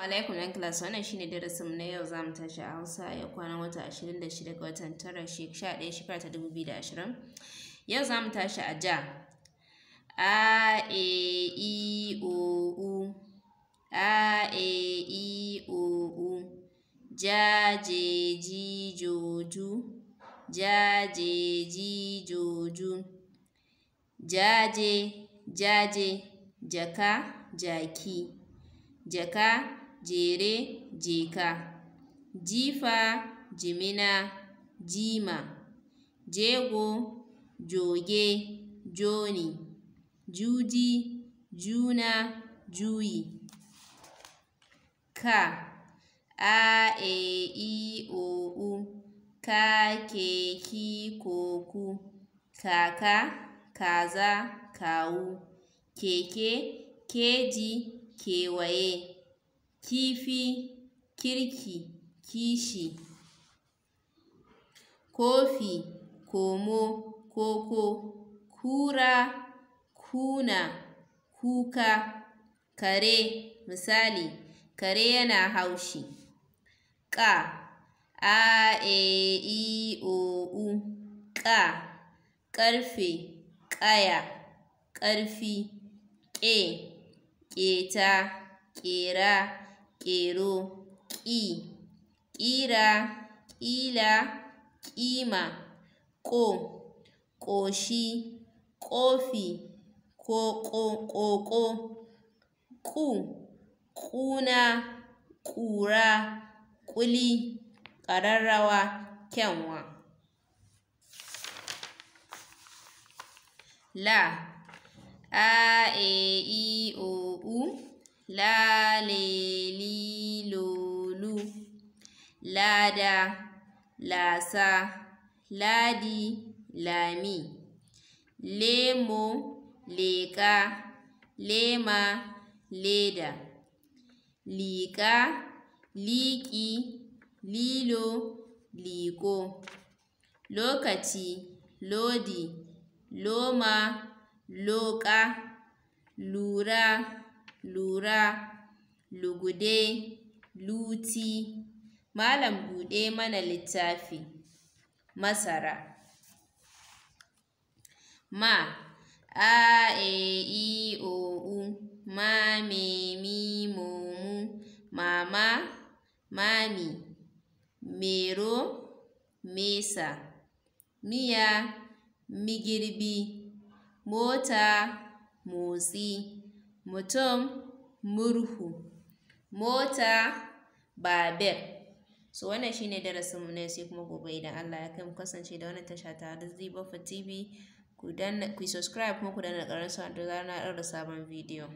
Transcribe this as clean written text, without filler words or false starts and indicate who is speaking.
Speaker 1: alaikum yan class, wannan shine darasin na yau. Zamu tashi a Hausa ya kwana wata 26 ga watan 9 11 shekara ta 2020. Yau zamu tashi a ja. A e I o u. A e I o u. Ja je ji jo ju. Ja je ji jo ju. Jaje jaje. Jaka jaki. Jaka jere jeka. Jifa jimina jima. Jego joge joni. Juji juna juyi. Ka a e I o u. Ka ke ki ko ku. Kaka kaza kawu. Keke keji kewaye. Kifi kirki kishi. Kofi komo koko. Kura kuna kuka. Kare misali, kare yana haushi. Ƙa a e I o u. Ƙa ƙarfe ƙaya ƙarfi. Ƙe ƙeta ƙera ƙero. Ƙi ƙira ƙila ƙima. Ƙo ƙoshi ƙofi ƙoƙo. Ƙu ƙuna ƙura ƙuli ƙararrawa kyanwa. La a e I o u. La le li lo lu. Lada lasa. Ladi lami. Lemo leƙa. Lema leda. Liƙa liƙi. Lilo liƙo. Lokaci lodi. Loma loƙa. Lura lura. Lugude luti. Malam buɗe mana littafi. Masara. Ma a e I o u. Ma me mi mo mu. Mama mami. Mero mesa. Miya migirbi. Mota motsi. Mutum murhu. Mota babur. So wannan shine darasinmu na yau, sai kuma gobe idan Allah ya kai mu. Kasance da wannan tasha ta Arziki Baffa TV. Ku yi subscribe kuma ku danna ƙararrawa don zarar na ɗaura sabon bidiyo.